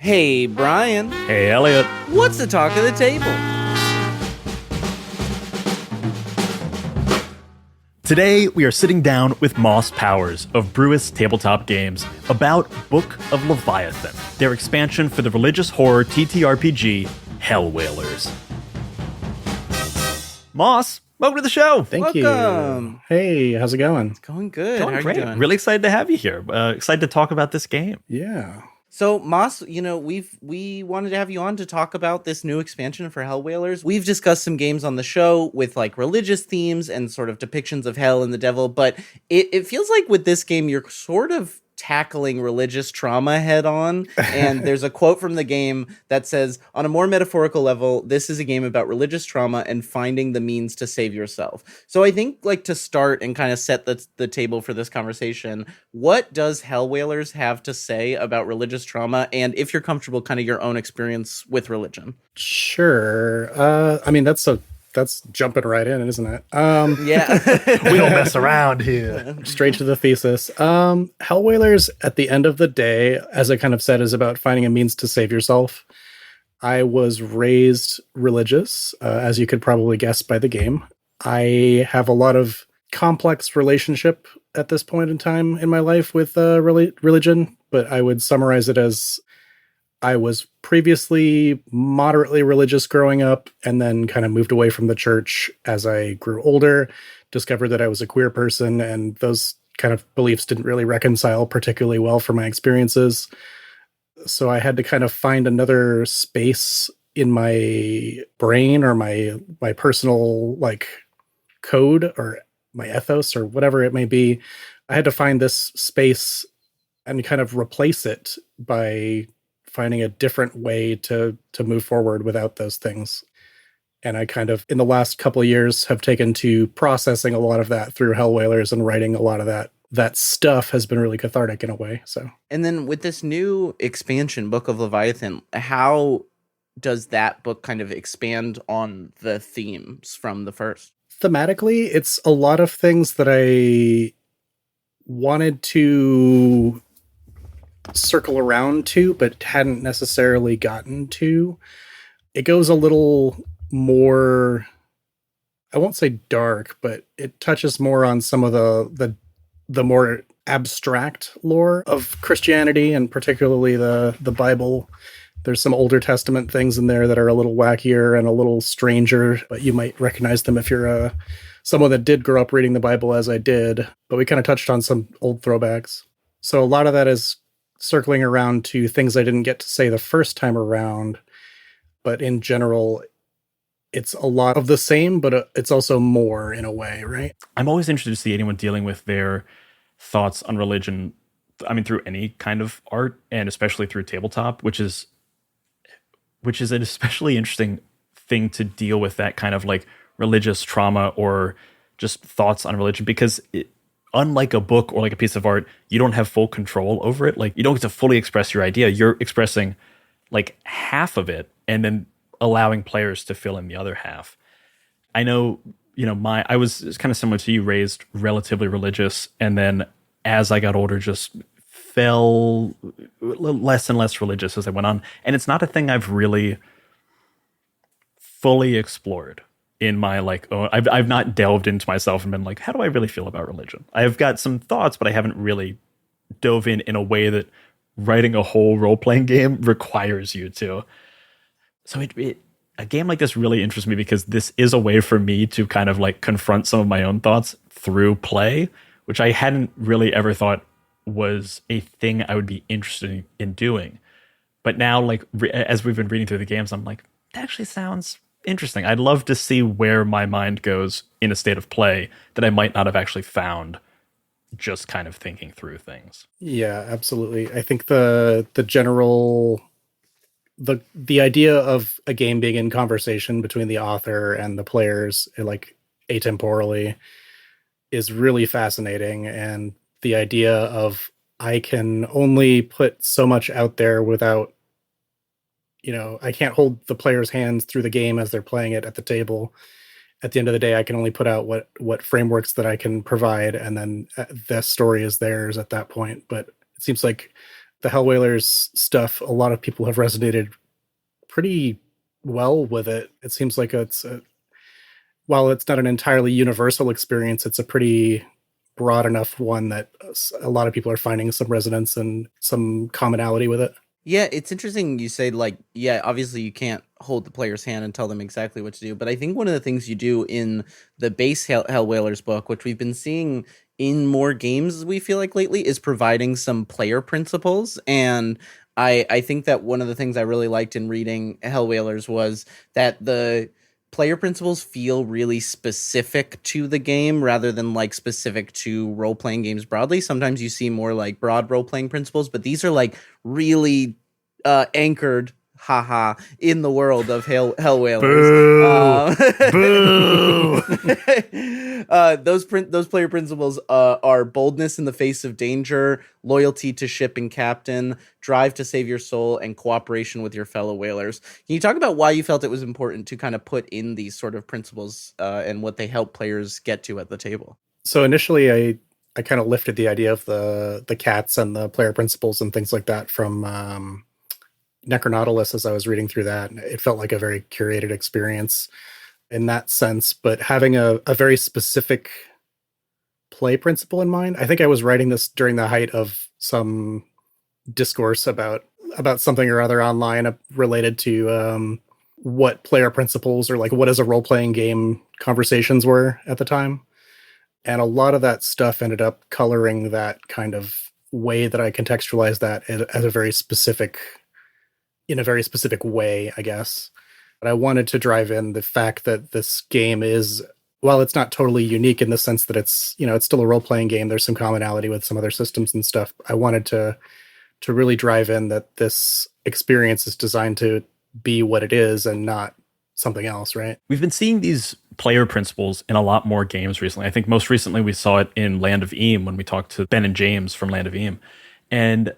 Hey, Brian. Hey, Elliot. What's the talk of the table? Today, we are sitting down with Moss Powers of Brewist Tabletop Games about Book of Leviathan, their expansion for the religious horror TTRPG HELLWHALERS. Moss, welcome to the show. Thank Welcome. you. Hey, how's it going? It's going good. Going How are great. you doing? Really excited to have you here. Excited to talk about this game. Yeah. So, Moss, we wanted to have you on to talk about this new expansion for HELLWHALERS. We've discussed some games on the show with like religious themes and sort of depictions of hell and the devil, but it feels like with this game you're sort of tackling religious trauma head on. And there's a quote from the game that says, on a more metaphorical level, this is a game about religious trauma and finding the means to save yourself. So I think, like, to start and kind of set the table for this conversation, what does HELLWHALERS have to say about religious trauma? And if you're comfortable, kind of your own experience with religion. Sure. That's jumping right in, isn't it? Yeah. We don't mess around here. Straight to the thesis. HELLWHALERS, at the end of the day, as I kind of said, is about finding a means to save yourself. I was raised religious, as you could probably guess by the game. I have a lot of complex relationship at this point in time in my life with religion, but I would summarize it as I was previously moderately religious growing up and then kind of moved away from the church as I grew older, discovered that I was a queer person, and those kind of beliefs didn't really reconcile particularly well for my experiences. So I had to kind of find another space in my brain or my personal like code or my ethos or whatever it may be. I had to find this space and kind of replace it by finding a different way to move forward without those things. And I kind of, in the last couple of years, have taken to processing a lot of that through HELLWHALERS, and writing a lot of that stuff has been really cathartic in a way. So, And then with this new expansion, Book of Leviathan, how does that book kind of expand on the themes from the first? thematically, it's a lot of things that I wanted to circle around to, but hadn't necessarily gotten to. It goes a little more, I won't say dark, but it touches more on some of the more abstract lore of Christianity, and particularly the Bible. There's some Older Testament things in there that are a little wackier and a little stranger, but you might recognize them if you're someone that did grow up reading the Bible as I did. But we kind of touched on some old throwbacks. So a lot of that is circling around to things I didn't get to say the first time around. But in general, it's a lot of the same, but it's also more in a way, right? I'm always interested to see anyone dealing with their thoughts on religion, I mean, through any kind of art, and especially through tabletop, which is an especially interesting thing to deal with, that kind of like religious trauma or just thoughts on religion, because unlike a book or like a piece of art, you don't have full control over it. Like, you don't get to fully express your idea. You're expressing like half of it and then allowing players to fill in the other half. I know, I was kind of similar to you, raised relatively religious, and then as I got older, just fell less and less religious as I went on. And it's not a thing I've really fully explored in my I've not delved into myself and been like, how do I really feel about religion? I've got some thoughts, but I haven't really dove in a way that writing a whole role-playing game requires you to. So a game like this really interests me, because this is a way for me to kind of like confront some of my own thoughts through play, which I hadn't really ever thought was a thing I would be interested in doing. But now, like, as we've been reading through the games, I'm like, that actually sounds interesting. I'd love to see where my mind goes in a state of play that I might not have actually found just kind of thinking through things. Yeah, absolutely. I think the general the idea of a game being in conversation between the author and the players, like atemporally, is really fascinating. And the idea of, I can only put so much out there without, I can't hold the players' hands through the game as they're playing it at the table. At the end of the day, I can only put out what frameworks that I can provide, and then the story is theirs at that point. But it seems like the Hellwhalers stuff, a lot of people have resonated pretty well with it. It seems like while it's not an entirely universal experience, it's a pretty broad enough one that a lot of people are finding some resonance and some commonality with it. Yeah, it's interesting you say, like, yeah, obviously you can't hold the player's hand and tell them exactly what to do, but I think one of the things you do in the base Hellwhalers book, which we've been seeing in more games, we feel like lately, is providing some player principles. And I think that one of the things I really liked in reading Hellwhalers was that the player principles feel really specific to the game rather than like specific to role-playing games broadly. Sometimes you see more like broad role-playing principles, but these are like really anchored in the world of Hellwhalers. Boo! Those player principles are boldness in the face of danger, loyalty to ship and captain, drive to save your soul, and cooperation with your fellow whalers. Can you talk about why you felt it was important to kind of put in these sort of principles and what they help players get to at the table? So initially, I kind of lifted the idea of the cats and the player principles and things like that from Necronautilus as I was reading through that. It felt like a very curated experience in that sense, but having a very specific play principle in mind. I think I was writing this during the height of some discourse about something or other online related to what player principles or like what is a role-playing game conversations were at the time. And a lot of that stuff ended up coloring that kind of way that I contextualized that as a very specific way, I guess. But I wanted to drive in the fact that this game is, while it's not totally unique in the sense that it's still a role-playing game, there's some commonality with some other systems and stuff. I wanted to really drive in that this experience is designed to be what it is and not something else, right? We've been seeing these player principles in a lot more games recently. I think most recently we saw it in Land of Eam when we talked to Ben and James from Land of Eam. And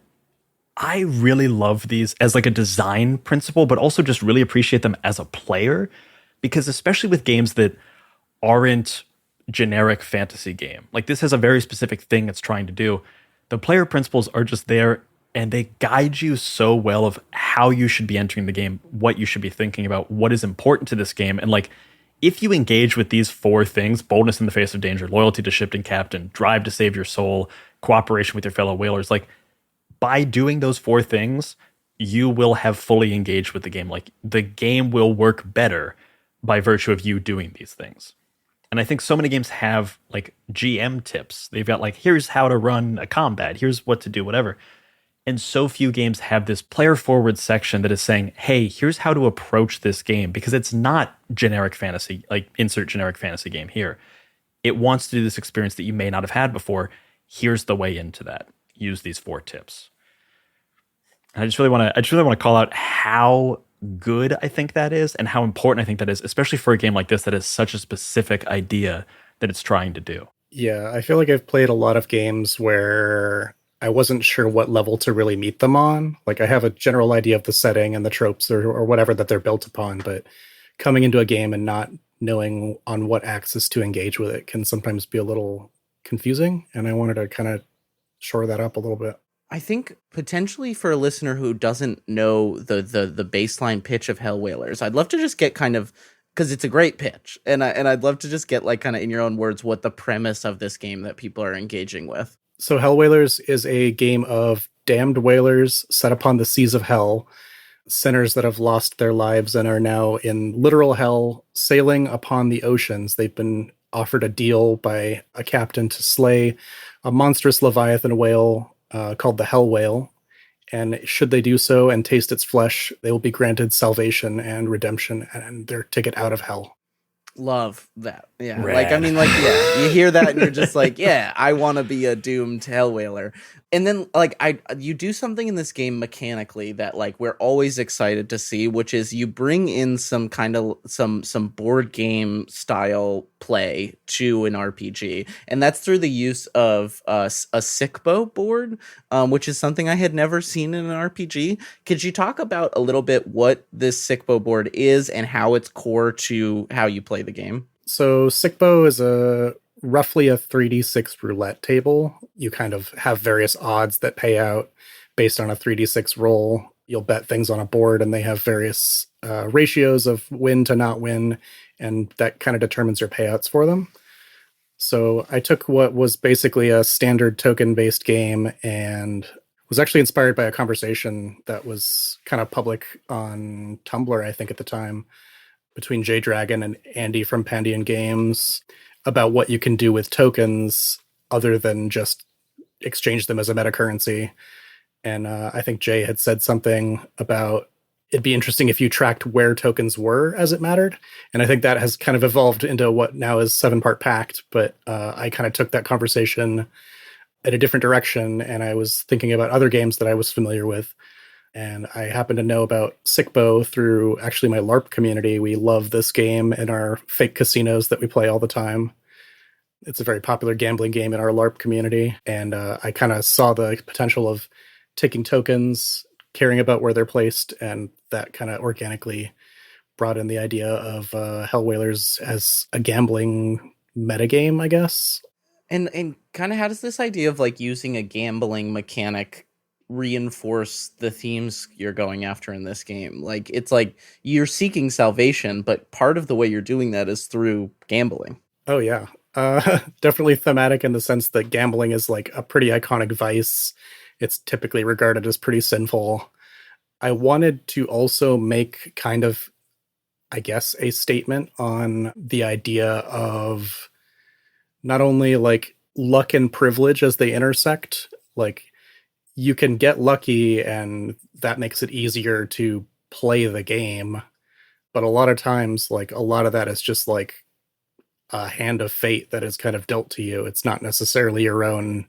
I really love these as like a design principle, but also just really appreciate them as a player, because especially with games that aren't generic fantasy game, like this has a very specific thing it's trying to do. The player principles are just there and they guide you so well of how you should be entering the game, what you should be thinking about, what is important to this game. And like, if you engage with these 4 things, boldness in the face of danger, loyalty to ship and captain, drive to save your soul, cooperation with your fellow whalers, like by doing those 4 things, you will have fully engaged with the game. Like the game will work better by virtue of you doing these things. And I think so many games have like GM tips. They've got like, here's how to run a combat, here's what to do, whatever. And so few games have this player forward section that is saying, hey, here's how to approach this game, because it's not generic fantasy, like insert generic fantasy game here. It wants to do this experience that you may not have had before. Here's the way into that. Use these 4 tips. And I just really want to call out how good I think that is and how important I think that is, especially for a game like this that is such a specific idea that it's trying to do. Yeah, I feel like I've played a lot of games where I wasn't sure what level to really meet them on. Like I have a general idea of the setting and the tropes or whatever that they're built upon, but coming into a game and not knowing on what axis to engage with it can sometimes be a little confusing. And I wanted to kind of shore that up a little bit. I think potentially for a listener who doesn't know the baseline pitch of Hellwhalers, I'd love to just get kind of, because it's a great pitch, and I'd love to just get like kind of in your own words what the premise of this game that people are engaging with. So Hellwhalers is a game of damned whalers set upon the seas of hell, sinners that have lost their lives and are now in literal hell, sailing upon the oceans. They've been offered a deal by a captain to slay a monstrous Leviathan whale called the Hell Whale. And should they do so and taste its flesh, they will be granted salvation and redemption and their ticket out of hell. Love that. Yeah. Rad. Like, I mean, like, yeah, you hear that and you're just like, yeah, I want to be a doomed Hellwhaler. And then like you do something in this game mechanically that like we're always excited to see, which is you bring in some kind of some board game style play to an RPG. And that's through the use of a Sic Bo board, which is something I had never seen in an RPG. Could you talk about a little bit what this Sic Bo board is and how it's core to how you play the game? So Sic Bo is roughly a 3d6 roulette table. You kind of have various odds that pay out based on a 3d6 roll. You'll bet things on a board, and they have various ratios of win to not win, and that kind of determines your payouts for them. So I took what was basically a standard token-based game and was actually inspired by a conversation that was kind of public on Tumblr, I think, at the time, between Jay Dragon and Andy from Pandian Games about what you can do with tokens other than just exchange them as a meta currency. And I think Jay had said something about it'd be interesting if you tracked where tokens were as it mattered. And I think that has kind of evolved into what now is 7-part Pact. But I kind of took that conversation in a different direction, and I was thinking about other games that I was familiar with. And I happen to know about Sic Bo through actually my LARP community. We love this game in our fake casinos that we play all the time. It's a very popular gambling game in our LARP community. And I kind of saw the potential of taking tokens, caring about where they're placed, and that kind of organically brought in the idea of HELLWHALERS as a gambling metagame, I guess. And kind of how does this idea of like using a gambling mechanic reinforce the themes you're going after in this game? Like, it's like you're seeking salvation, but part of the way you're doing that is through gambling. Oh, yeah. Definitely thematic in the sense that gambling is like a pretty iconic vice. It's typically regarded as pretty sinful. I wanted to also make kind of, I guess, a statement on the idea of not only like luck and privilege as they intersect. Like, you can get lucky and that makes it easier to play the game. But a lot of times, like, a lot of that is just like a hand of fate that is kind of dealt to you. It's not necessarily your own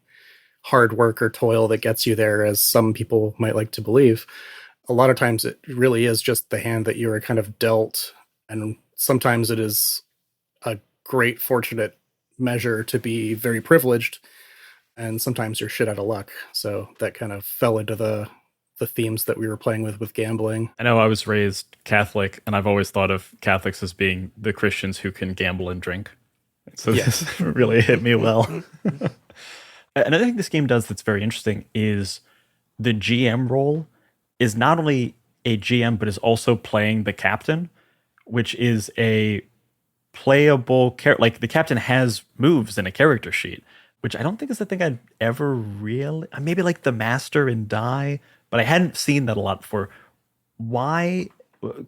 hard work or toil that gets you there, as some people might like to believe. A lot of times it really is just the hand that you are kind of dealt. And sometimes it is a great fortunate measure to be very privileged, and sometimes you're shit out of luck. So that kind of fell into the themes that we were playing with gambling. I know I was raised Catholic, and I've always thought of Catholics as being the Christians who can gamble and drink. So Yes. This really hit me well. And I think this game does that's very interesting is the GM role is not only a GM, but is also playing the captain, which is a playable character. Like, the captain has moves in a character sheet, which I don't think is the thing I'd ever really, maybe like the master in Die, but I hadn't seen that a lot before. Why,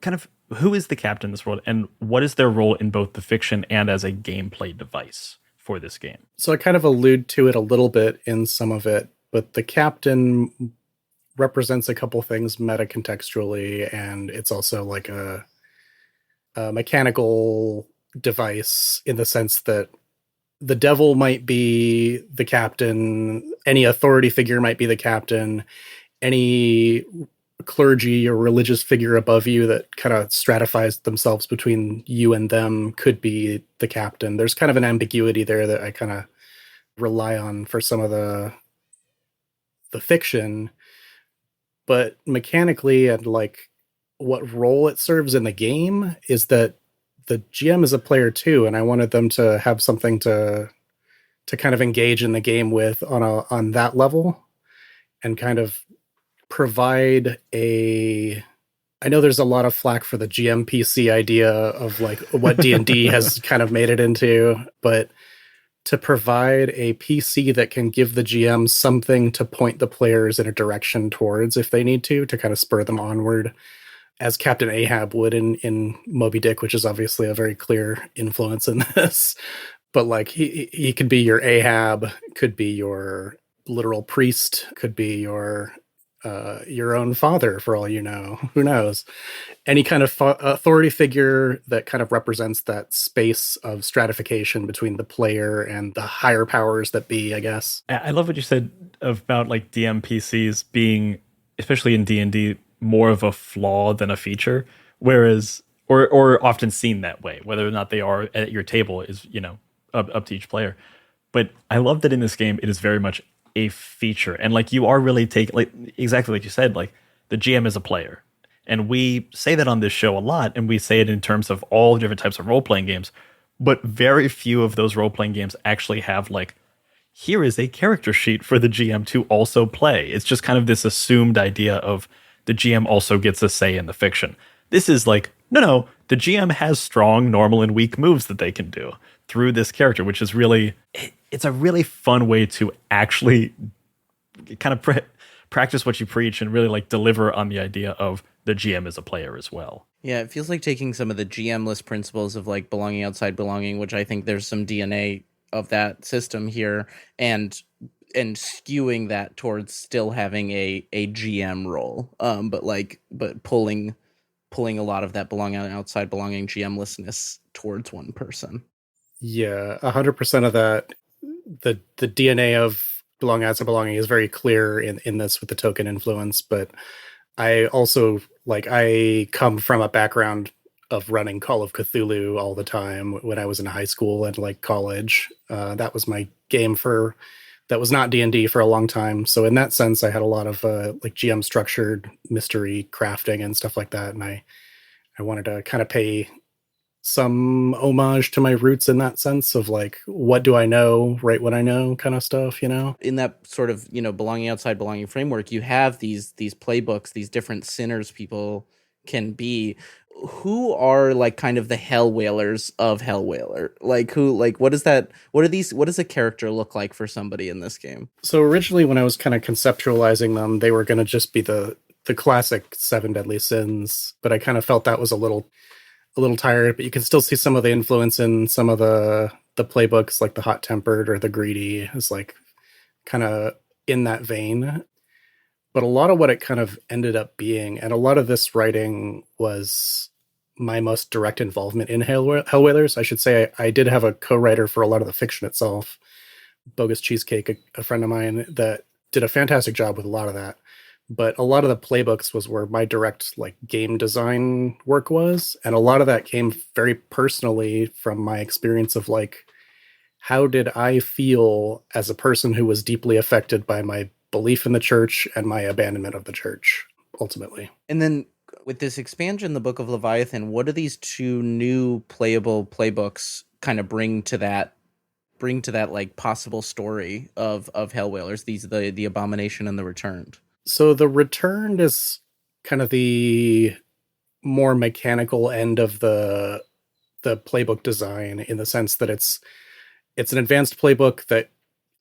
kind of, who is the captain in this world, and what is their role in both the fiction and as a gameplay device for this game? So I kind of allude to it a little bit in some of it, but the captain represents a couple things meta contextually, and it's also like a mechanical device in the sense that the devil might be the captain, any authority figure might be the captain, any clergy or religious figure above you that kind of stratifies themselves between you and them could be the captain. There's kind of an ambiguity there that I kind of rely on for some of the fiction, but mechanically and like what role it serves in the game is that the GM is a player too, and I wanted them to have something to kind of engage in the game with on that level, and kind of provide a. I know there's a lot of flack for the GM PC idea of like what D&D has kind of made it into, but to provide a PC that can give the GM something to point the players in a direction towards if they need to kind of spur them onward, as Captain Ahab would in Moby Dick, which is obviously a very clear influence in this. But like he could be your Ahab, could be your literal priest, could be your own father, for all you know. Who knows? Any kind of authority figure that kind of represents that space of stratification between the player and the higher powers that be, I guess. I love what you said about like DM PCs being, especially in D&D, more of a flaw than a feature, whereas or often seen that way. Whether or not they are at your table is, up to each player. But I love that in this game it is very much a feature, and like you are really taking, like exactly like you said, like the GM is a player, and we say that on this show a lot, and we say it in terms of all different types of role-playing games, but very few of those role-playing games actually have like here is a character sheet for the GM to also play. It's just kind of this assumed idea of the GM also gets a say in the fiction. This is like, no, the GM has strong, normal, and weak moves that they can do through this character, which is really, it's a really fun way to actually kind of practice what you preach and really like deliver on the idea of the GM as a player as well. Yeah, it feels like taking some of the GM-less principles of like belonging outside belonging, which I think there's some DNA of that system here, and skewing that towards still having a GM role, but pulling a lot of that belonging outside belonging GM-lessness towards one person. Yeah, 100% of that. The DNA of belonging outside belonging is very clear in this with the token influence, but I also I come from a background of running Call of Cthulhu all the time when I was in high school and like college. That was my game that was not D&D for a long time. So in that sense, I had a lot of like GM structured mystery crafting and stuff like that. And I wanted to kind of pay some homage to my roots in that sense of like, what do I know, right what I know kind of stuff, In that sort of, belonging outside belonging framework, you have these playbooks, these different sinners people can be. Who are like kind of the Hellwhalers of Hellwhaler? Like what does a character look like for somebody in this game? So originally when I was kind of conceptualizing them, they were going to just be the classic 7 deadly sins, but I kind of felt that was a little tired, but you can still see some of the influence in some of the playbooks, like the hot tempered or the greedy is like kind of in that vein. But a lot of what it kind of ended up being, and a lot of this writing was my most direct involvement in Hellwhalers. I should say I did have a co-writer for a lot of the fiction itself, Bogus Cheesecake, a friend of mine that did a fantastic job with a lot of that. But a lot of the playbooks was where my direct like game design work was. And a lot of that came very personally from my experience of like, how did I feel as a person who was deeply affected by my belief in the church and my abandonment of the church, ultimately. And then with this expansion, the Book of Leviathan, what do these 2 new playable playbooks kind of bring to that like possible story of Hellwhalers? These the Abomination and the Returned. So the Returned is kind of the more mechanical end of the playbook design, in the sense that it's an advanced playbook that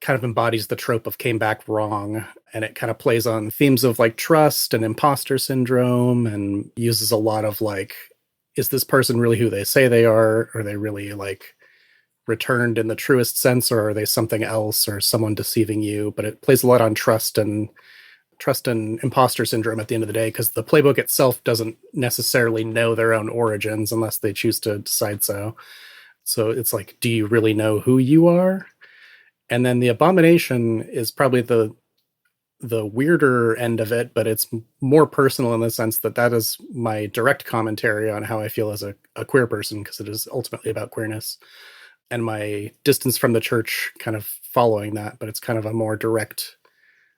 kind of embodies the trope of came back wrong, and it kind of plays on themes of like trust and imposter syndrome, and uses a lot of like, is this person really who they say they are? Are they really like returned in the truest sense, or are they something else, or someone deceiving you? But it plays a lot on trust and imposter syndrome at the end of the day, because the playbook itself doesn't necessarily know their own origins unless they choose to decide so. So it's like, do you really know who you are? And then the Abomination is probably the weirder end of it, but it's more personal in the sense that is my direct commentary on how I feel as a queer person, because it is ultimately about queerness, and my distance from the church kind of following that. But it's kind of a more direct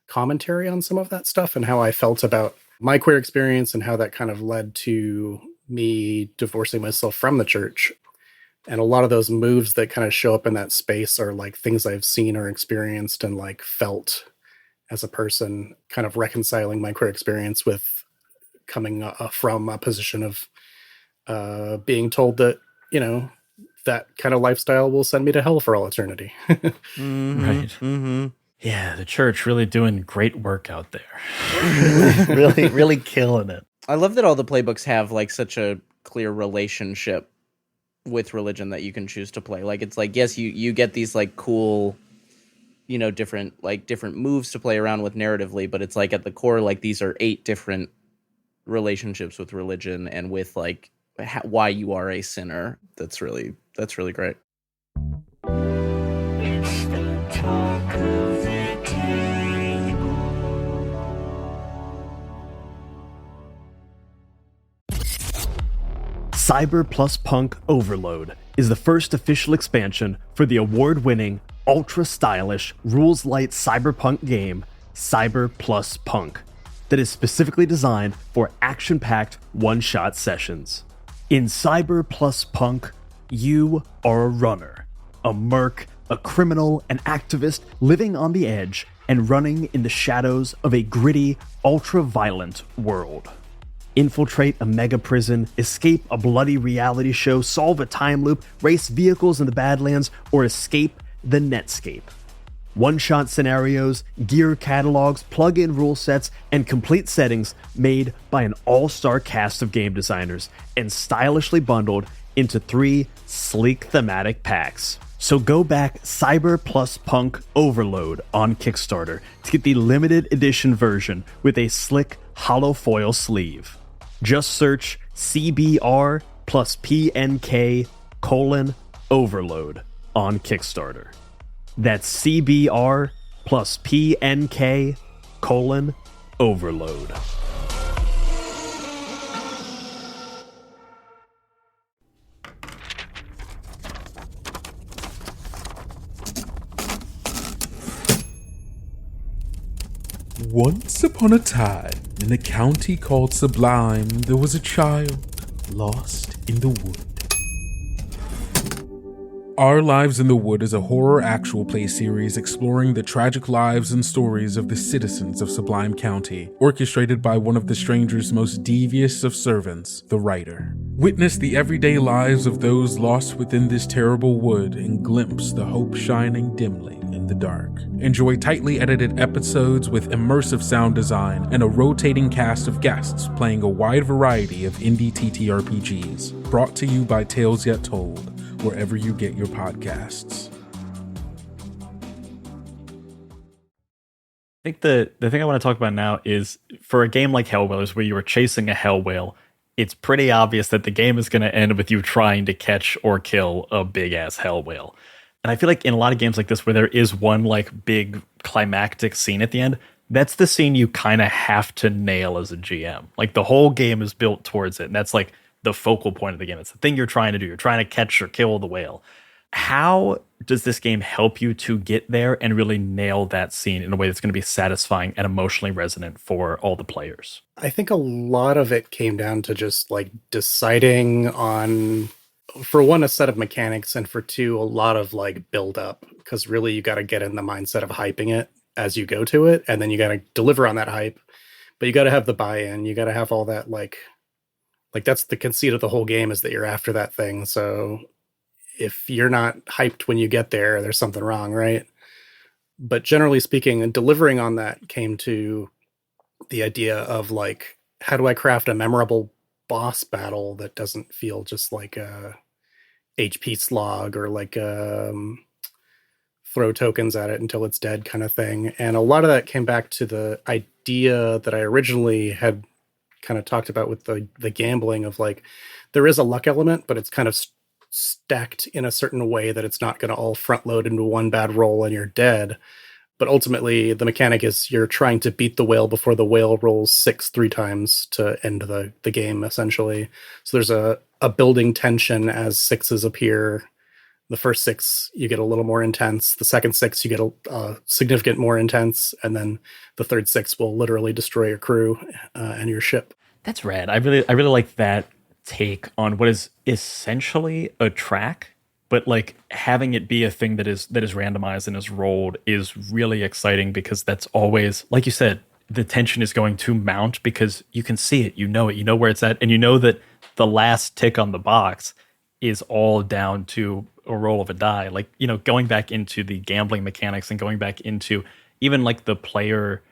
commentary on some of that stuff and how I felt about my queer experience and how that kind of led to me divorcing myself from the church. And a lot of those moves that kind of show up in that space are like things I've seen or experienced and like felt as a person, kind of reconciling my queer experience with coming from a position of being told that, that kind of lifestyle will send me to hell for all eternity. Mm-hmm, right. Mm-hmm. Yeah, the church really doing great work out there. really killing it. I love that all the playbooks have like such a clear relationship with religion that you can choose to play. Like, it's like, yes, you get these like cool, different moves to play around with narratively, but it's like at the core, like these are 8 different relationships with religion and with like why you are a sinner. That's really great. It's the talk of the table. Cyber plus Punk Overload is the first official expansion for the award-winning, ultra-stylish, rules-light cyberpunk game, Cyber plus Punk, that is specifically designed for action-packed one-shot sessions. In Cyber plus Punk, you are a runner, a merc, a criminal, an activist living on the edge and running in the shadows of a gritty, ultra-violent world. Infiltrate a mega prison, escape a bloody reality show, solve a time loop, race vehicles in the Badlands, or escape the Netscape. One-shot scenarios, gear catalogs, plug-in rule sets, and complete settings made by an all-star cast of game designers and stylishly bundled into 3 sleek thematic packs. So go back Cyber plus Punk Overload on Kickstarter to get the limited edition version with a slick hollow foil sleeve. Just search CBR plus PNK : Overload on Kickstarter. That's CBR plus PNK : Overload. Once upon a time, in a county called Sublime, there was a child lost in the wood. Our Lives in the Wood is a horror actual play series exploring the tragic lives and stories of the citizens of Sublime County, orchestrated by one of the stranger's most devious of servants, the writer. Witness the everyday lives of those lost within this terrible wood and glimpse the hope shining dimly in the dark. Enjoy tightly edited episodes with immersive sound design and a rotating cast of guests playing a wide variety of indie TTRPGs, brought to you by Tales Yet Told, wherever you get your podcasts. I think the thing I want to talk about now is, for a game like HELLWHALERS where you are chasing a hell whale, it's pretty obvious that the game is going to end with you trying to catch or kill a big ass hell whale. And I feel like in a lot of games like this where there is one like big climactic scene at the end, that's the scene you kind of have to nail as a GM. Like the whole game is built towards it, and that's like the focal point of the game. It's the thing you're trying to do. You're trying to catch or kill the whale. How does this game help you to get there and really nail that scene in a way that's going to be satisfying and emotionally resonant for all the players? I think a lot of it came down to just like deciding on, for one, a set of mechanics, and for two, a lot of like build up, because really you got to get in the mindset of hyping it as you go to it, and then you got to deliver on that hype, but you got to have the buy-in. You got to have all that like that's the conceit of the whole game, is that you're after that thing. So if you're not hyped when you get there, there's something wrong, right? But generally speaking, delivering on that came to the idea of like, how do I craft a memorable boss battle that doesn't feel just like a HP slog or like throw tokens at it until it's dead kind of thing. And a lot of that came back to the idea that I originally had kind of talked about with the gambling of like, there is a luck element, but it's kind of stacked in a certain way that it's not going to all front load into one bad roll and you're dead. But ultimately the mechanic is you're trying to beat the whale before the whale rolls 6 3 times to end the game, essentially. So there's a building tension as 6s appear. The first 6, you get a little more intense. The second 6, you get a significant more intense. And then the third 6 will literally destroy your crew and your ship. That's rad. I really like that take on what is essentially a track, but like having it be a thing that is randomized and is rolled is really exciting, because that's always, like you said, the tension is going to mount because you can see it, you know where it's at, and you know that the last tick on the box is all down to a roll of a die. Like, going back into the gambling mechanics and going back into even like the player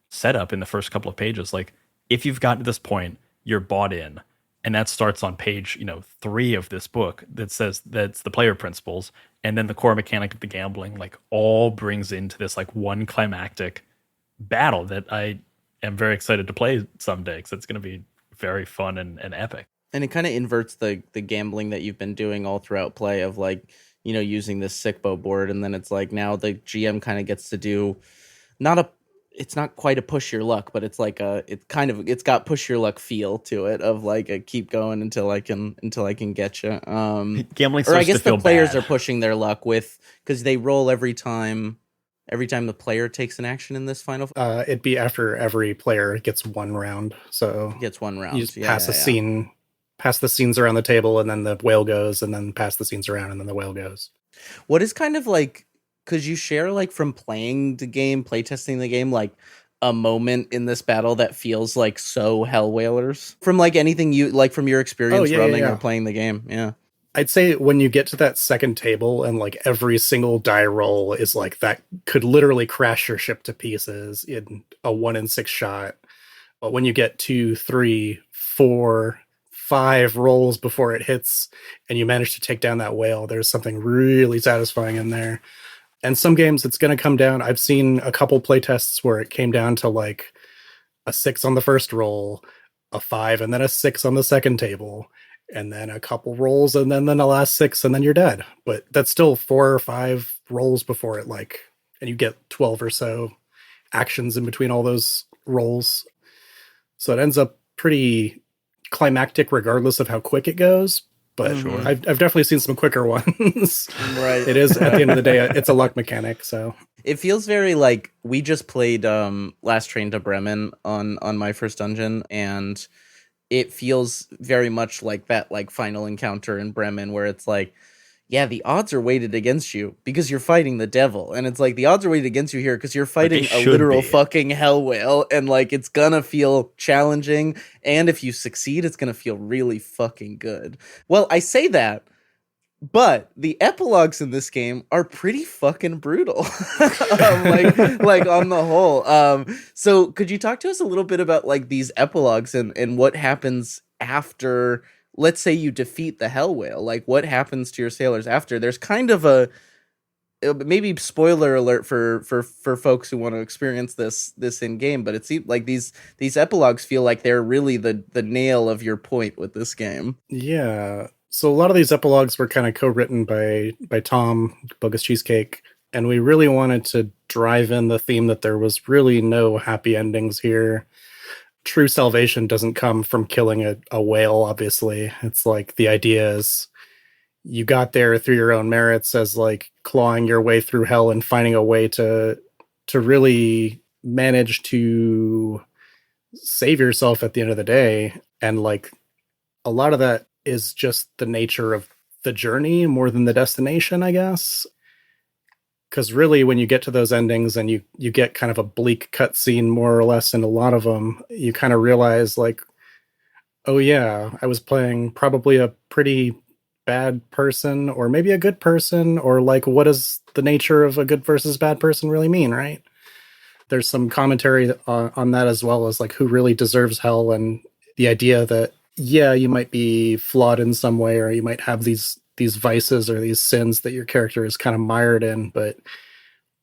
setup in the first couple of pages. Like, if you've gotten to this point, you're bought in, and that starts on page 3 of this book that says that's the player principles, and then the core mechanic of the gambling like all brings into this like one climactic battle that I am very excited to play someday, because it's going to be very fun and epic. And it kind of inverts the gambling that you've been doing all throughout play of like, using this Sic Bo board, and then it's like now the GM kind of gets to do it's not quite a push your luck, but it's like it's got push your luck feel to it of like a keep going until I can get you. Gambling, or I guess the players bad. are pushing their luck because they roll every time the player takes an action in this final. It'd be after every player gets one round. So gets one round. You just pass a scene, pass the scenes around the table, and then the whale goes, and then pass the scenes around, and then the whale goes. What is kind of like Could you share, like, from playing the game, playtesting the game, like, a moment in this battle that feels like so Hellwhalers? From, like, anything you, like, from your experience running or playing the game, yeah. I'd say when you get to that second table and like every single die roll is like that could literally crash your ship to pieces in a 1 in 6 shot. But when you get 2, 3, 4, 5 rolls before it hits and you manage to take down that whale, there's something really satisfying in there. And some games it's going to come down. I've seen a couple playtests where it came down to like a 6 on the first roll, a 5, and then a 6 on the second table. And then a couple rolls, and then the last 6, and then you're dead. But that's still 4 or 5 rolls before it, like, and you get 12 or so actions in between all those rolls. So it ends up pretty climactic regardless of how quick it goes. But I've definitely seen some quicker ones. Right. It is, at the end of the day, it's a luck mechanic. So it feels very like we just played Last Train to Bremen on my first dungeon, and it feels very much like that, like, final encounter in Bremen where it's like, yeah, the odds are weighted against you because you're fighting the devil. And it's like, the odds are weighted against you here because you're fighting a literal fucking hell whale. And, like, it's gonna feel challenging. And if you succeed, it's gonna feel really fucking good. Well, I say that, but the epilogues in this game are pretty fucking brutal, like on the whole. So could you talk to us a little bit about, like, these epilogues and what happens after, let's say you defeat the hell whale? Like, what happens to your sailors after? There's kind of a, maybe spoiler alert for folks who want to experience this in game, but it seems like these epilogues feel like they're really the nail of your point with this game. yeah. So a lot of these epilogues were kind of co-written by Tom, Bogus Cheesecake, and we really wanted to drive in the theme that there was really no happy endings here. True salvation doesn't come from killing a whale, obviously. It's like the idea is you got there through your own merits as, like, clawing your way through hell and finding a way to really manage to save yourself at the end of the day. And, like, a lot of that is just the nature of the journey more than the destination, I guess. Because really, when you get to those endings and you get kind of a bleak cutscene, more or less, in a lot of them, you kind of realize, like, oh yeah, I was playing probably a pretty bad person, or maybe a good person, or, like, what does the nature of a good versus bad person really mean, right? There's some commentary on that, as well as, like, who really deserves hell, and the idea that, yeah, you might be flawed in some way, or you might have these vices or these sins that your character is kind of mired in, but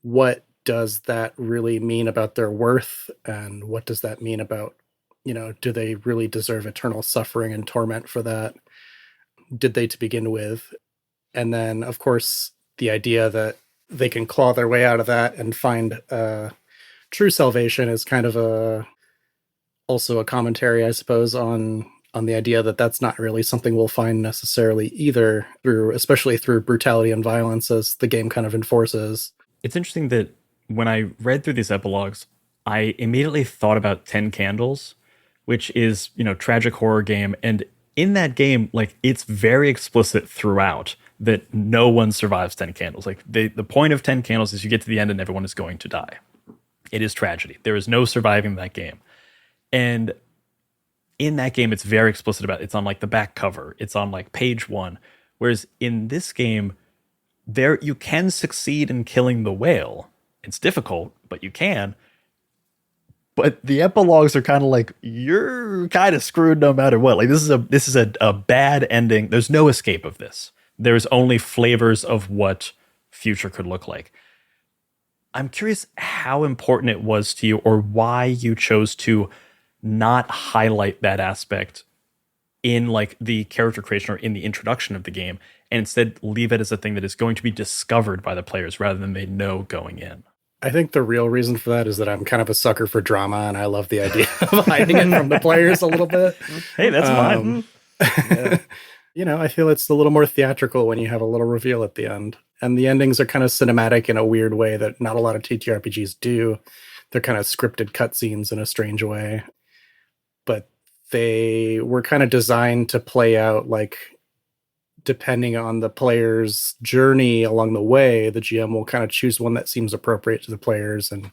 what does that really mean about their worth? And what does that mean about, do they really deserve eternal suffering and torment for that? Did they to begin with? And then, of course, the idea that they can claw their way out of that and find true salvation is kind of also a commentary, I suppose, on the idea that that's not really something we'll find necessarily either, especially through brutality and violence, as the game kind of enforces. It's interesting that when I read through these epilogues, I immediately thought about 10 Candles, which is, tragic horror game. And in that game, like, it's very explicit throughout that no one survives 10 Candles. Like, the point of 10 Candles is you get to the end and everyone is going to die. It is tragedy. There is no surviving that game. And in that game, it's very explicit about it. It's on, like, the back cover. It's on, like, page 1. Whereas in this game, you can succeed in killing the whale. It's difficult, but you can. But the epilogues are kind of like, you're kind of screwed no matter what. Like, this is a bad ending. There's no escape of this. There's only flavors of what future could look like. I'm curious how important it was to you, or why you chose to not highlight that aspect in, like, the character creation or in the introduction of the game, and instead leave it as a thing that is going to be discovered by the players rather than they know going in. I think the real reason for that is that I'm kind of a sucker for drama, and I love the idea of hiding it from the players a little bit. Hey, that's fine. Yeah. I feel it's a little more theatrical when you have a little reveal at the end. And the endings are kind of cinematic in a weird way that not a lot of TTRPGs do. They're kind of scripted cutscenes in a strange way. But they were kind of designed to play out like depending on the player's journey along the way, the GM will kind of choose one that seems appropriate to the players and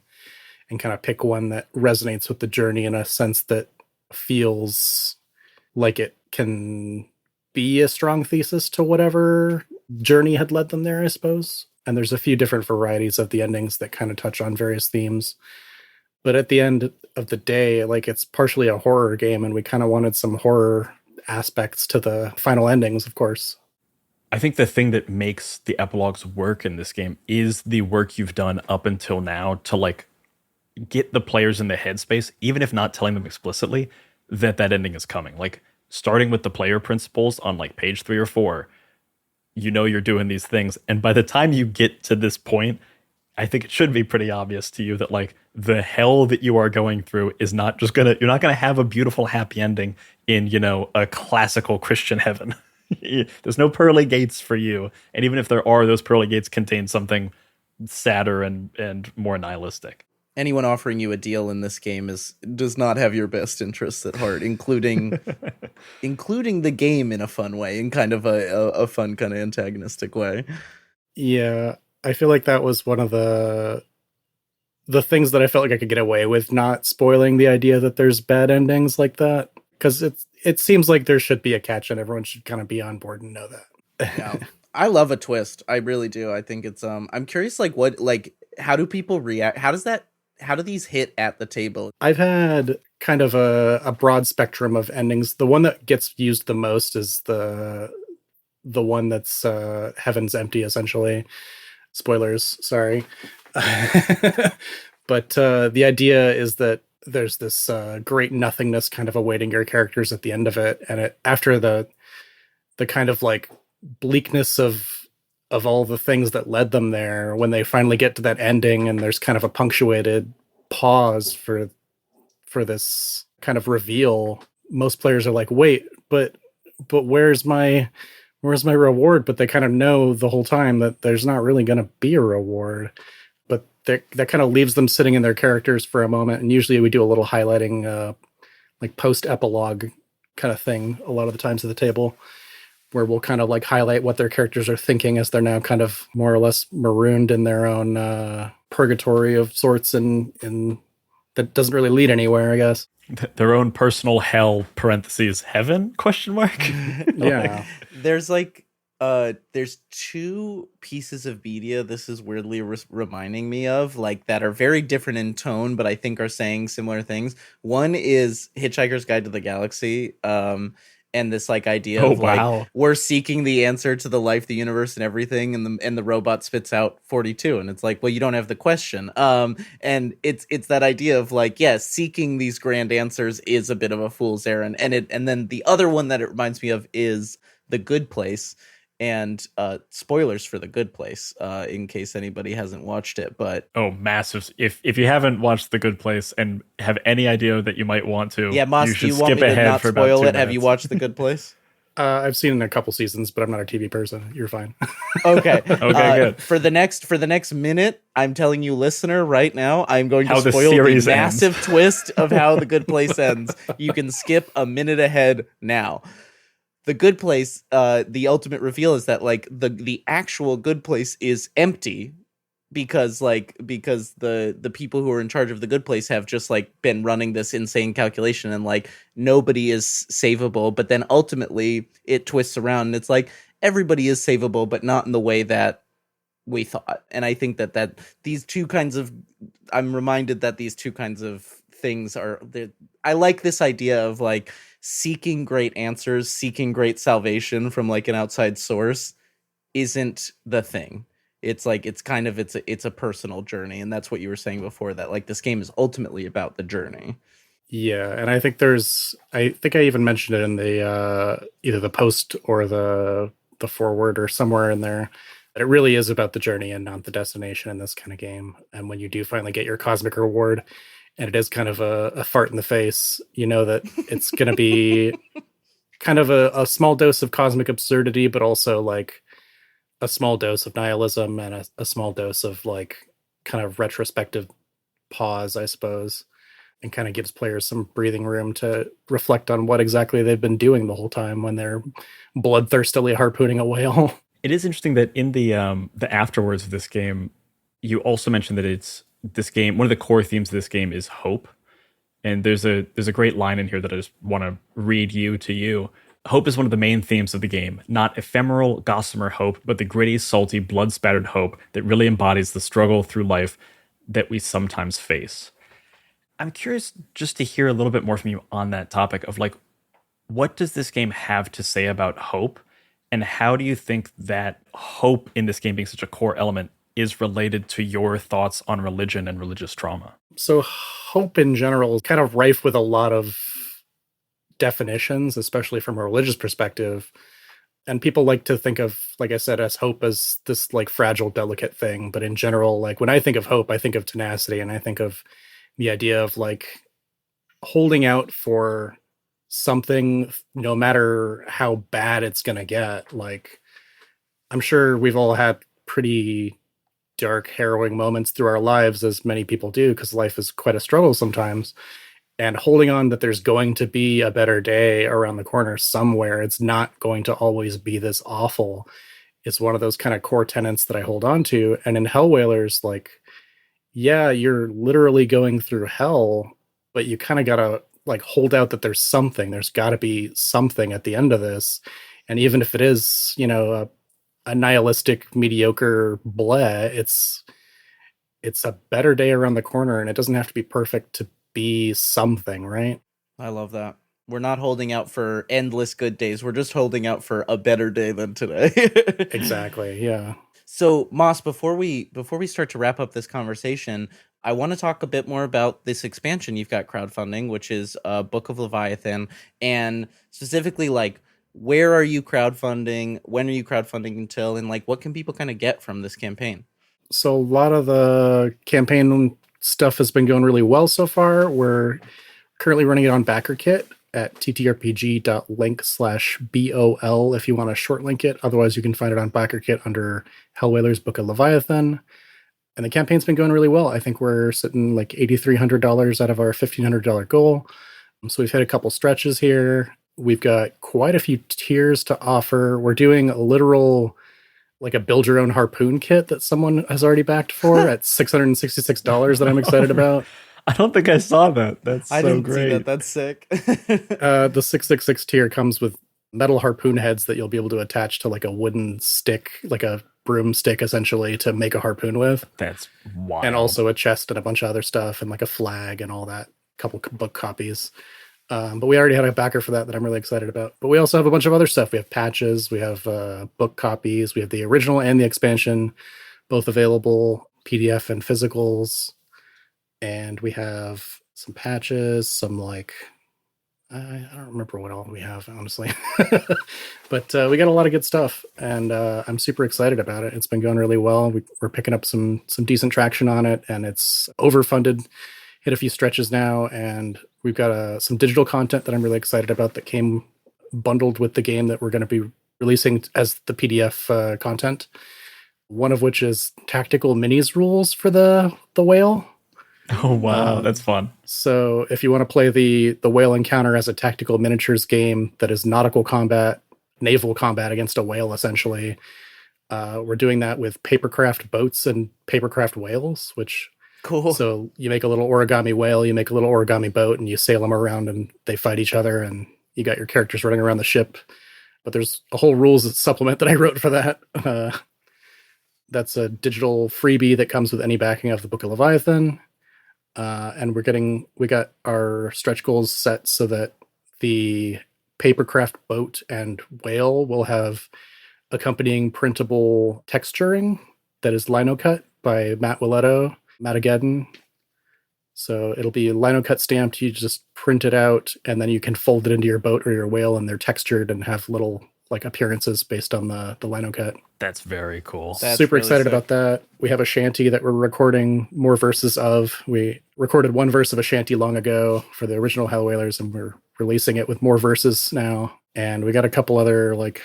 kind of pick one that resonates with the journey in a sense that feels like it can be a strong thesis to whatever journey had led them there, I suppose. And there's a few different varieties of the endings that kind of touch on various themes. But at the end of the day, like, it's partially a horror game, and we kind of wanted some horror aspects to the final endings, of course. I think the thing that makes the epilogues work in this game is the work you've done up until now to like get the players in the headspace, even if not telling them explicitly that ending is coming. Like, starting with the player principles on like page 3 or 4, you know you're doing these things, and by the time you get to this point, I think it should be pretty obvious to you that like the hell that you are going through is not just you're not gonna have a beautiful happy ending in, you know, a classical Christian heaven. There's no pearly gates for you, and even if there are, those pearly gates contain something sadder and more nihilistic. Anyone offering you a deal in this game does not have your best interests at heart, including the game in a fun way, in kind of a fun kind of antagonistic way. Yeah, I feel like that was one of the things that I felt like I could get away with not spoiling the idea that there's bad endings like that, because it seems like there should be a catch and everyone should kind of be on board and know that. Yeah. I love a twist. I really do. I think it's I'm curious, like, what, like, how do people react? How do these hit at the table? I've had kind of a broad spectrum of endings. The one that gets used the most is the one that's Heaven's Empty, essentially. Spoilers, sorry. But the idea is that there's this great nothingness kind of awaiting your characters at the end of it, and after the kind of like bleakness of all the things that led them there, when they finally get to that ending and there's kind of a punctuated pause for this kind of reveal, most players are like, wait, but where's my reward? But they kind of know the whole time that there's not really going to be a reward. But that kind of leaves them sitting in their characters for a moment. And usually we do a little highlighting, like post-epilogue kind of thing a lot of the times at the table, where we'll kind of like highlight what their characters are thinking as they're now kind of more or less marooned in their own purgatory of sorts, and that doesn't really lead anywhere, I guess. Their own personal hell (parentheses heaven?) question mark. Yeah. There's there's two pieces of media this is weirdly reminding me of, like, that are very different in tone, but I think are saying similar things. One is Hitchhiker's Guide to the Galaxy, and this like idea of like, we're seeking the answer to the life, the universe, and everything, and the robot spits out 42, and it's like, well, you don't have the question. And it's that idea of like, yes, seeking these grand answers is a bit of a fool's errand. And then the other one that it reminds me of is The Good Place. And spoilers for The Good Place, in case anybody hasn't watched it. But massive! If you haven't watched The Good Place and have any idea that you might want to, yeah, Moss, you do should you want skip me to ahead not for spoil about 2 it? minutes. Have you watched The Good Place? I've seen a couple seasons, but I'm not a TV person. You're fine. Okay. Okay, good. For the next minute, I'm telling you, listener, right now, I'm going to How the spoil the series massive twist of how The Good Place ends. You can skip a minute ahead now. The Good Place, the ultimate reveal is that like the actual Good Place is empty because the people who are in charge of The Good Place have just like been running this insane calculation, and like nobody is savable. But then ultimately it twists around and it's like everybody is savable, but not in the way that we thought. And I think that these two kinds of, I'm reminded that these two kinds of things are, I like this idea of like seeking great answers, seeking great salvation from like an outside source isn't the thing. It's like, it's a personal journey. And that's what you were saying before, that like this game is ultimately about the journey. Yeah. And I think I even mentioned it in the, either the post or the forward or somewhere in there, that it really is about the journey and not the destination in this kind of game. And when you do finally get your cosmic reward, and it is kind of a fart in the face, you know that it's going to be kind of a small dose of cosmic absurdity, but also like a small dose of nihilism and a small dose of like kind of retrospective pause, I suppose. and kind of gives players some breathing room to reflect on what exactly they've been doing the whole time when they're bloodthirstily harpooning a whale. It is interesting that in the afterwards of this game, you also mentioned that it's this game. One of the core themes of this game is hope, and there's a great line in here that I just want to read to you. Hope is one of the main themes of the game, not ephemeral gossamer hope, but the gritty, salty, blood-spattered hope that really embodies the struggle through life that we sometimes face. I'm curious just to hear a little bit more from you on that topic of like, what does this game have to say about hope? And how do you think that hope in this game being such a core element is related to your thoughts on religion and religious trauma? So hope in general is kind of rife with a lot of definitions, especially from a religious perspective. And people like to think of, like I said, as hope as this like fragile, delicate thing. But in general, like when I think of hope, I think of tenacity, and I think of the idea of like holding out for something no matter how bad it's going to get. Like, I'm sure we've all had pretty dark, harrowing moments through our lives, as many people do, because life is quite a struggle sometimes. And holding on that there's going to be a better day around the corner somewhere. It's not going to always be this awful. It's one of those kind of core tenets that I hold on to. And in HELLWHALERS, like, yeah, you're literally going through hell, but you kind of got to like hold out that there's something. There's got to be something at the end of this. And even if it is, you know, a nihilistic, mediocre bleh, it's a better day around the corner, and it doesn't have to be perfect to be something, right? I love that. We're not holding out for endless good days. We're just holding out for a better day than today. Exactly. Yeah. So, Moss, before we start to wrap up this conversation, I want to talk a bit more about this expansion you've got crowdfunding, which is Book of Leviathan, and specifically, like, where are you crowdfunding? When are you crowdfunding until? And, like, what can people kind of get from this campaign? So a lot of the campaign stuff has been going really well so far. We're currently running it on BackerKit at ttrpg.link/BOL if you want to short link it. Otherwise, you can find it on BackerKit under HELLWHALERS Book of Leviathan. And the campaign's been going really well. I think we're sitting like $8,300 out of our $1,500 goal. So we've hit a couple stretches here. We've got quite a few tiers to offer. We're doing a literal, like a build your own harpoon kit that someone has already backed for at $666 that I'm excited about. I don't think I saw that. That's I so didn't great. see that. That's sick. The 666 tier comes with metal harpoon heads that you'll be able to attach to like a wooden stick, like a broomstick essentially, to make a harpoon with. That's wild. And also a chest and a bunch of other stuff and like a flag and all that, couple book copies. But we already had a backer for that I'm really excited about. But we also have a bunch of other stuff. We have patches, we have book copies, we have the original and the expansion, both available, PDF and physicals. And we have some patches, some like, I don't remember what all we have, honestly. But we got a lot of good stuff, and I'm super excited about it. It's been going really well. We're picking up some decent traction on it, and it's overfunded, hit a few stretches now, and we've got some digital content that I'm really excited about that came bundled with the game that we're going to be releasing as the PDF content. One of which is tactical minis rules for the whale. Oh, wow. That's fun. So if you want to play the whale encounter as a tactical miniatures game that is nautical combat, naval combat against a whale, essentially, we're doing that with papercraft boats and papercraft whales, which... Cool. So you make a little origami whale, you make a little origami boat, and you sail them around and they fight each other, and you got your characters running around the ship. But there's a whole rules supplement that I wrote for that. That's a digital freebie that comes with any backing of the Book of Leviathan. And we got our stretch goals set so that the papercraft boat and whale will have accompanying printable texturing that is lino cut by Matt Willetto, Mattageddon. So it'll be lino cut stamped. You just print it out, and then you can fold it into your boat or your whale, and they're textured and have little like appearances based on the lino cut. That's very cool. That's Super really excited sick. about that. We have a shanty that we're recording more verses of. We recorded one verse of a shanty long ago for the original HELLWHALERS, and we're releasing it with more verses now. And we got a couple other like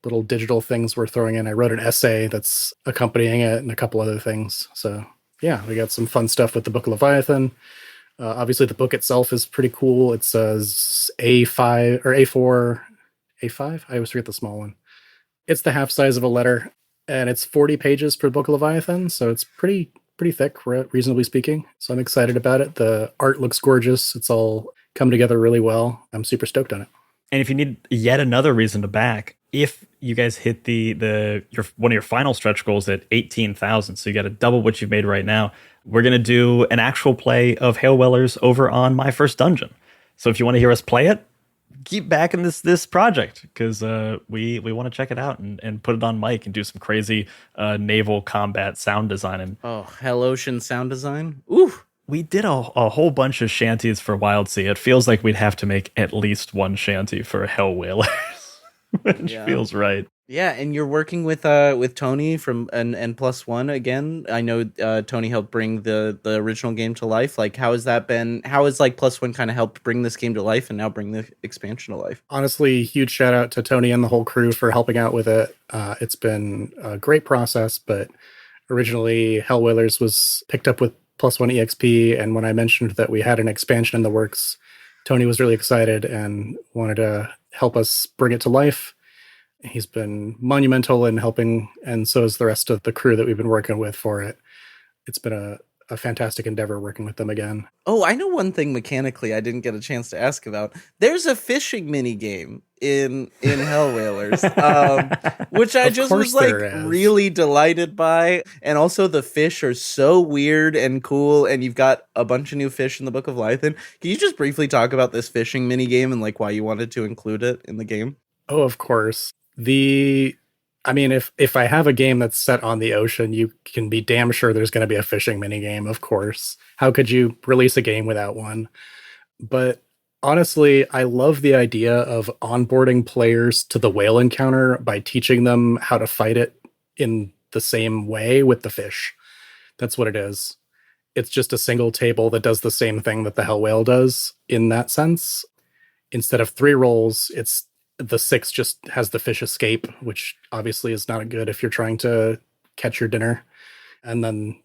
little digital things we're throwing in. I wrote an essay that's accompanying it and a couple other things. So yeah, we got some fun stuff with the Book of Leviathan. Obviously, the book itself is pretty cool. It says A5 or A4, A5. I always forget the small one. It's the half size of a letter, and it's 40 pages per Book of Leviathan, so it's pretty thick, reasonably speaking. So I'm excited about it. The art looks gorgeous. It's all come together really well. I'm super stoked on it. And if you need yet another reason to back, if you guys hit your one of your final stretch goals at 18,000, so you got to double what you've made right now, we're going to do an actual play of HELLWHALERS over on My First Dungeon. So if you want to hear us play it, keep backing this project, because we want to check it out and put it on mic and do some crazy naval combat sound design. And Hell Ocean sound design. Ooh. We did a whole bunch of shanties for Wild Sea. It feels like we'd have to make at least one shanty for HELLWHALERS, which feels right. Yeah, and you're working with Tony from and Plus One again. I know Tony helped bring the original game to life. Like, how has that been? How has like Plus One kind of helped bring this game to life and now bring the expansion to life? Honestly, huge shout out to Tony and the whole crew for helping out with it. It's been a great process, but originally HELLWHALERS was picked up with Plus One EXP, and when I mentioned that we had an expansion in the works, Tony was really excited and wanted to help us bring it to life. He's been monumental in helping, and so is the rest of the crew that we've been working with for it. It's been a fantastic endeavor working with them again. Oh, I know one thing mechanically I didn't get a chance to ask about. There's a fishing mini game in HELLWHALERS, which I just was like really delighted by. And also the fish are so weird and cool, and you've got a bunch of new fish in the Book of Leviathan. Can you just briefly talk about this fishing mini game and like why you wanted to include it in the game? Oh, of course. If I have a game that's set on the ocean, you can be damn sure there's going to be a fishing mini game, of course. How could you release a game without one? But honestly, I love the idea of onboarding players to the whale encounter by teaching them how to fight it in the same way with the fish. That's what it is. It's just a single table that does the same thing that the hell whale does in that sense. Instead of 3 rolls, it's the 6 just has the fish escape, which obviously is not good if you're trying to catch your dinner. And then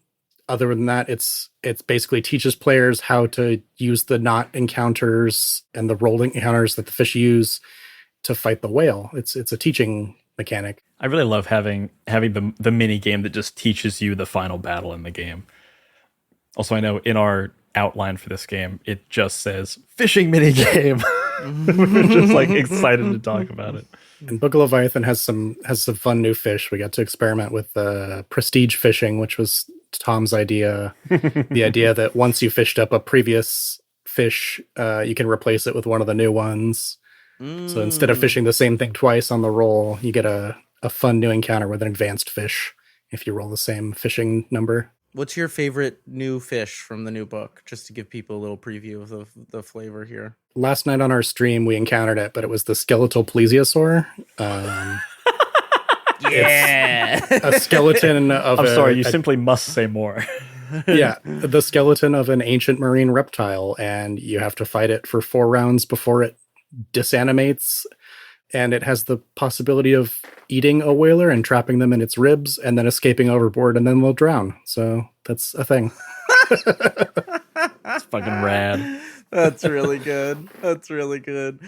other than that, it's basically teaches players how to use the knot encounters and the rolling encounters that the fish use to fight the whale. It's a teaching mechanic. I really love having the mini game that just teaches you the final battle in the game. Also, I know in our outline for this game, it just says fishing mini game. We're just like excited to talk about it. And Book of Leviathan has some fun new fish. We got to experiment with prestige fishing, which was Tom's idea. The idea that once you fished up a previous fish, you can replace it with one of the new ones. So instead of fishing the same thing twice on the roll, you get a fun new encounter with an advanced fish if you roll the same fishing number. What's your favorite new fish from the new book? Just to give people a little preview of the flavor here. Last night on our stream, we encountered it, but it was the skeletal plesiosaur. Yeah. A skeleton of I'm sorry, you simply must say more. Yeah, the skeleton of an ancient marine reptile, and you have to fight it for 4 rounds before it disanimates. And it has the possibility of eating a whaler and trapping them in its ribs and then escaping overboard, and then they'll drown. So that's a thing. It's fucking rad. That's really good. That's really good.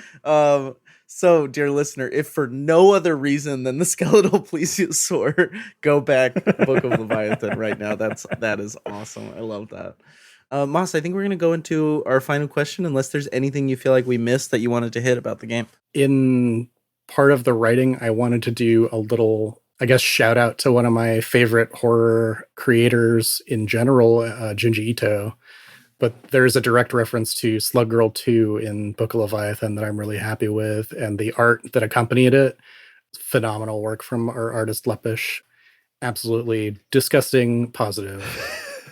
So, dear listener, if for no other reason than the skeletal plesiosaur, go back Book of Leviathan right now. That is awesome. I love that. Moss, I think we're going to go into our final question, unless there's anything you feel like we missed that you wanted to hit about the game. In part of the writing, I wanted to do a little, I guess, shout out to one of my favorite horror creators in general, Junji Ito. But there's a direct reference to Slug Girl 2 in Book of Leviathan that I'm really happy with. And the art that accompanied it, phenomenal work from our artist Lepish. Absolutely disgusting positive.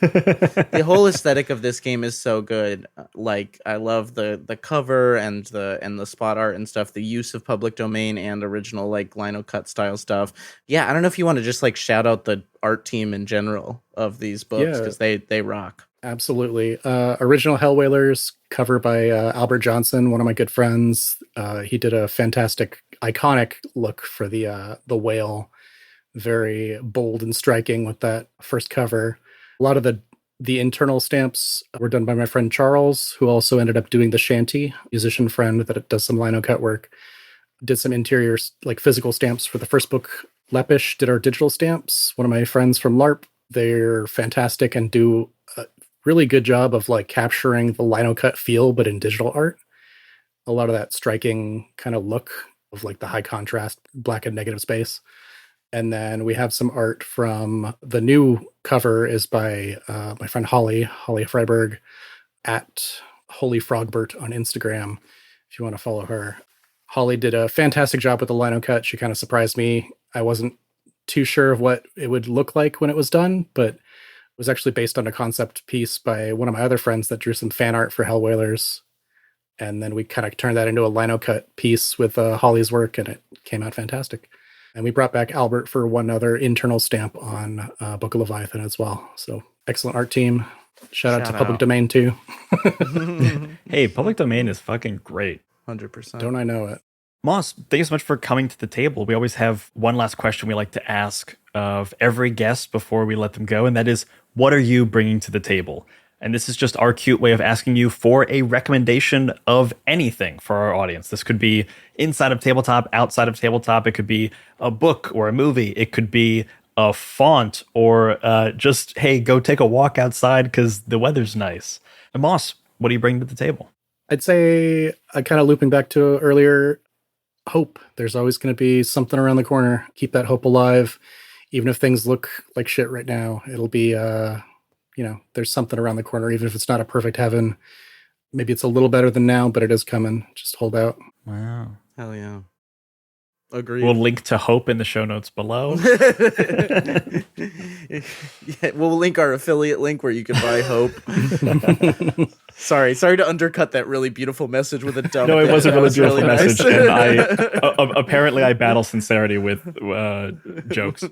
The whole aesthetic of this game is so good. Like, I love the cover and the spot art and stuff, the use of public domain and original like lino cut style stuff. Yeah, I don't know if you want to just like shout out the art team in general of these books, because they rock. Absolutely. Original HELLWHALERS, cover by Albert Johnson, one of my good friends. He did a fantastic, iconic look for the whale. Very bold and striking with that first cover. A lot of the The internal stamps were done by my friend Charles, who also ended up doing the shanty, musician friend that does some lino cut work. Did some interior, like physical stamps for the first book. Lepish did our digital stamps. One of my friends from LARP, they're fantastic and do a really good job of like capturing the lino cut feel, but in digital art. A lot of that striking kind of look of like the high contrast, black and negative space. And then we have some art from the new cover is by my friend Holly Freiberg at Holy Frogbert on Instagram, if you want to follow her. Holly did a fantastic job with the lino cut. She kind of surprised me. I wasn't too sure of what it would look like when it was done, but it was actually based on a concept piece by one of my other friends that drew some fan art for Hellwhalers. And then we kind of turned that into a lino cut piece with Holly's work, and it came out fantastic. And we brought back Albert for one other internal stamp on Book of Leviathan as well. So excellent art team. Shout out to Public Domain too. Hey, Public Domain is fucking great. 100%. Don't I know it? Moss, thank you so much for coming to the table. We always have one last question we like to ask of every guest before we let them go, and that is, what are you bringing to the table? And this is just our cute way of asking you for a recommendation of anything for our audience. This could be inside of tabletop, outside of tabletop. It could be a book or a movie. It could be a font, or just, hey, go take a walk outside because the weather's nice. And Moss, what do you bring to the table? I'd say, kind of looping back to earlier, hope. There's always going to be something around the corner. Keep that hope alive. Even if things look like shit right now, it'll be, there's something around the corner. Even if it's not a perfect heaven, maybe it's a little better than now, but it is coming. Just hold out. Wow. Hell yeah. Agreed. We'll link to Hope in the show notes below. Yeah, we'll link our affiliate link where you can buy Hope. Sorry to undercut that really beautiful message with a dumb. No, it was a really beautiful nice. message, and I apparently I battle sincerity with jokes.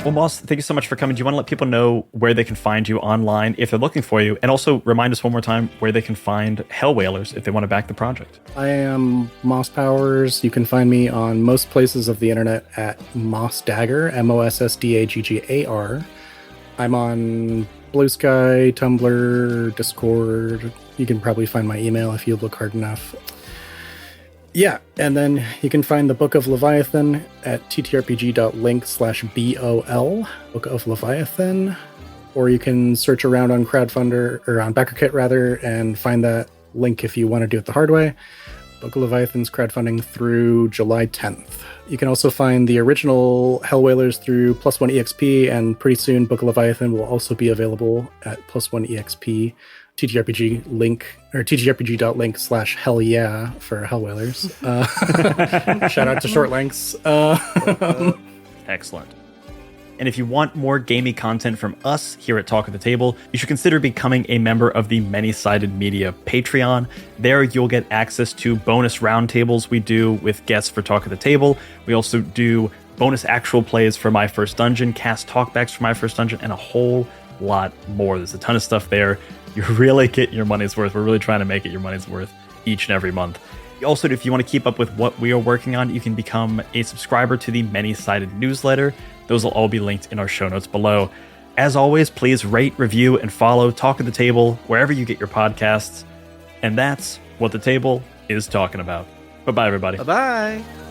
Well, Moss, thank you so much for coming. Do you want to let people know where they can find you online if they're looking for you? And also remind us one more time where they can find Hellwhalers if they want to back the project. I am Moss Powers. You can find me on most places of the internet at Moss Dagger, MossDaggar. I'm on Blue Sky, Tumblr, Discord. You can probably find my email if you look hard enough. Yeah, and then you can find the Book of Leviathan at ttrpg.link/BOL, Book of Leviathan, or you can search around on Crowdfunder, or on BackerKit rather, and find that link if you want to do it the hard way. Book of Leviathan's crowdfunding through July 10th. You can also find the original Hellwhalers through Plus One EXP, and pretty soon Book of Leviathan will also be available at Plus One EXP. TTRPG link, or ttrpg.link/hellyeah for Hellwhalers. Shout out to short links. Excellent. And if you want more gamey content from us here at Talk at the Table, you should consider becoming a member of the Many-Sided Media Patreon. There you'll get access to bonus roundtables we do with guests for Talk at the Table. We also do bonus actual plays for My First Dungeon, cast talkbacks for My First Dungeon, and a whole lot more. There's a ton of stuff there. You really get your money's worth. We're really trying to make it your money's worth each and every month. Also, if you want to keep up with what we are working on, you can become a subscriber to the Many-Sided newsletter. Those will all be linked in our show notes below. As always, please rate, review, and follow Talk at the Table wherever you get your podcasts. And that's what the table is talking about. Bye-bye, everybody. Bye-bye.